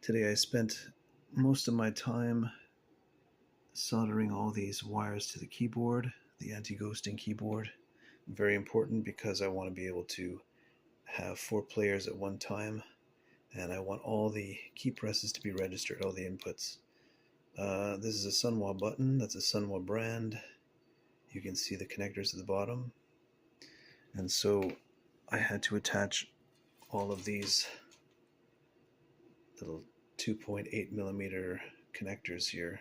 Today I spent most of my time soldering all these wires to the keyboard, the anti-ghosting keyboard. Very important because I want to be able to have 4 players at one time, and I want all the key presses to be registered, all the inputs. This is a Sunwa button. That's a Sunwa brand. You can see the connectors at the bottom. And so I had to attach all of these little 2.8 millimeter connectors here.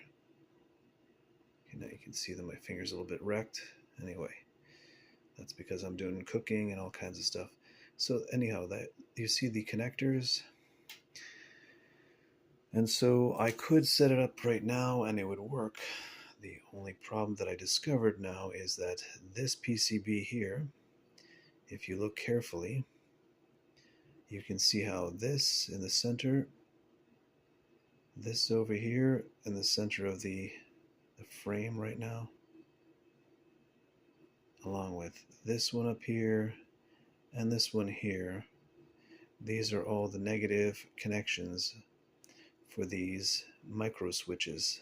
Okay, now you can see that my finger's a little bit wrecked. Anyway, that's because I'm doing cooking and all kinds of stuff. So anyhow, that you see the connectors. And so I could set it up right now and it would work. The only problem that I discovered now is that this PCB here, if you look carefully, you can see how this in the center, this over here in the center of the frame right now, along with this one up here and this one here, these are all the negative connections for these microswitches.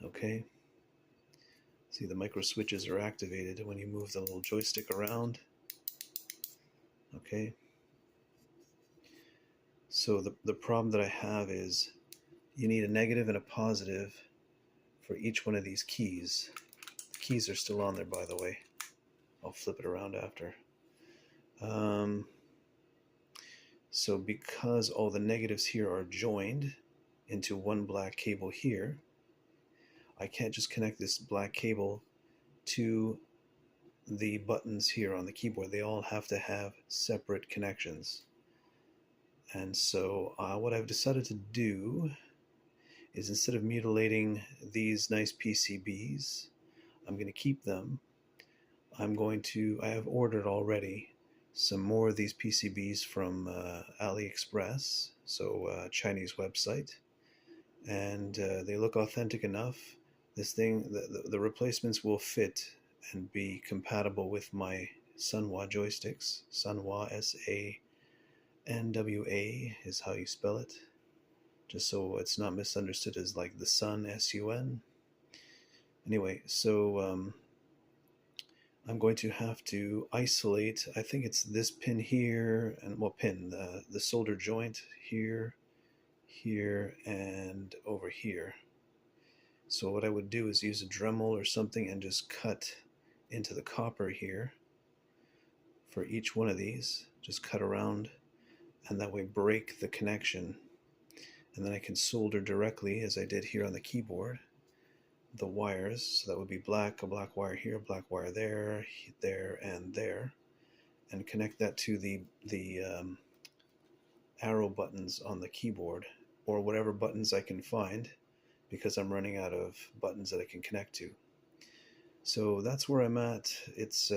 Okay, see, the microswitches are activated when you move the little joystick around. Okay, so the problem that I have is you need a negative and a positive for each one of these keys. The keys are still on there, by the way. I'll flip it around after. So because all the negatives here are joined into one black cable here, I can't just connect this black cable to the buttons here on the keyboard. They all have to have separate connections. And so what I've decided to do is, instead of mutilating these nice PCBs, I'm going to keep them. I have ordered already some more of these PCBs from AliExpress, so a Chinese website, and they look authentic enough. This thing, the replacements will fit and be compatible with my Sunwa joysticks. Sunwa, S-A-N-W-A is how you spell it, just so it's not misunderstood as like the sun, S-U-N. Anyway, so I'm going to have to isolate, I think it's this pin here, and the solder joint here, here, and over here. So what I would do is use a Dremel or something and just cut into the copper here for each one of these. Just cut around, and that way break the connection. And then I can solder directly, as I did here on the keyboard, the wires. So that would be a black wire here, a black wire there, there, and there, and connect that to the arrow buttons on the keyboard, or whatever buttons I can find, because I'm running out of buttons that I can connect to. So that's where I'm at. It's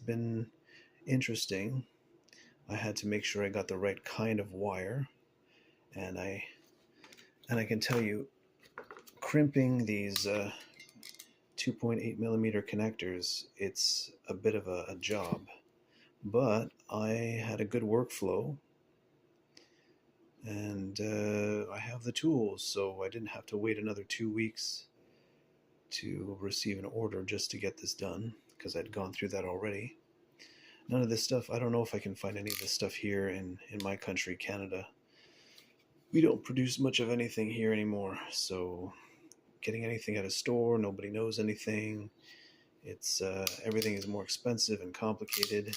been interesting. I had to make sure I got the right kind of wire, and I can tell you, crimping these 2.8 millimeter connectors, it's a bit of a job, but I had a good workflow, and I have the tools, so I didn't have to wait another 2 weeks to receive an order just to get this done, because I'd gone through that already. None of this stuff, I don't know if I can find any of this stuff here in my country, Canada. We don't produce much of anything here anymore, so getting anything at a store, nobody knows anything. It's everything is more expensive and complicated,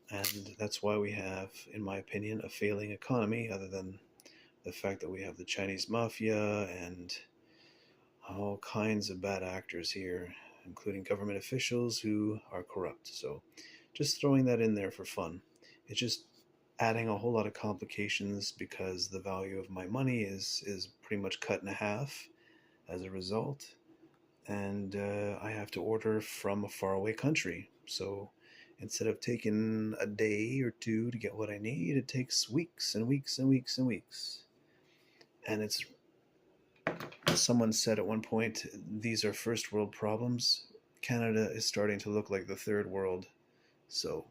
and that's why we have, in my opinion, a failing economy, other than the fact that we have the Chinese mafia and all kinds of bad actors here, including government officials who are corrupt. So just throwing that in there for fun. It's just adding a whole lot of complications, because the value of my money is pretty much cut in half as a result, and I have to order from a faraway country. So instead of taking a day or two to get what I need, it takes weeks and weeks and weeks and weeks. And it's, someone said at one point, these are first world problems. Canada is starting to look like the third world. So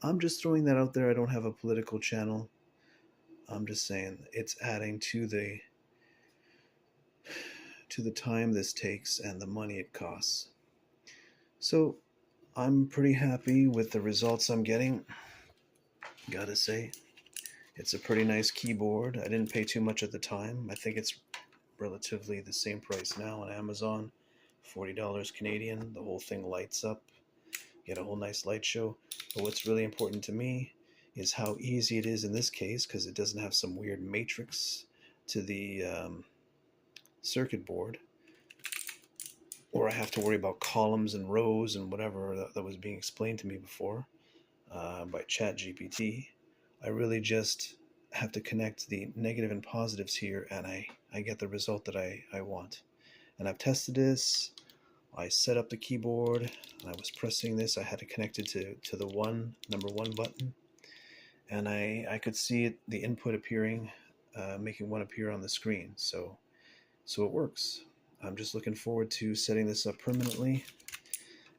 I'm just throwing that out there. I don't have a political channel. I'm just saying it's adding to the time this takes and the money it costs. So I'm pretty happy with the results I'm getting. Gotta say, it's a pretty nice keyboard. I didn't pay too much at the time. I think it's relatively the same price now on Amazon, $40 Canadian. The whole thing lights up. Get a whole nice light show. But what's really important to me is how easy it is in this case, because it doesn't have some weird matrix to the circuit board, or I have to worry about columns and rows and whatever that was being explained to me before by ChatGPT. I really just have to connect the negative and positives here, and I get the result that I want. And I've tested this. I set up the keyboard, and I was pressing this. I had to connect it to the number one button, and I could see it, the input appearing, making one appear on the screen. So it works. I'm just looking forward to setting this up permanently.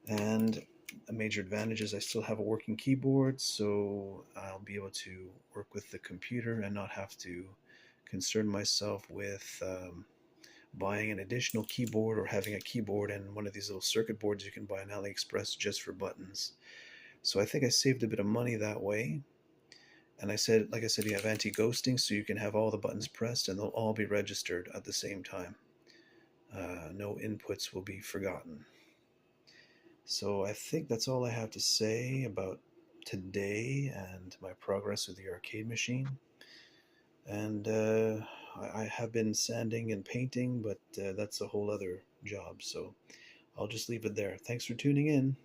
And a major advantage is I still have a working keyboard, so I'll be able to work with the computer and not have to concern myself with buying an additional keyboard or having a keyboard and one of these little circuit boards you can buy on AliExpress just for buttons. So I think I saved a bit of money that way. And like I said, you have anti-ghosting, so you can have all the buttons pressed and they'll all be registered at the same time. No inputs will be forgotten. So I think that's all I have to say about today and my progress with the arcade machine. And I have been sanding and painting, but that's a whole other job. So I'll just leave it there. Thanks for tuning in.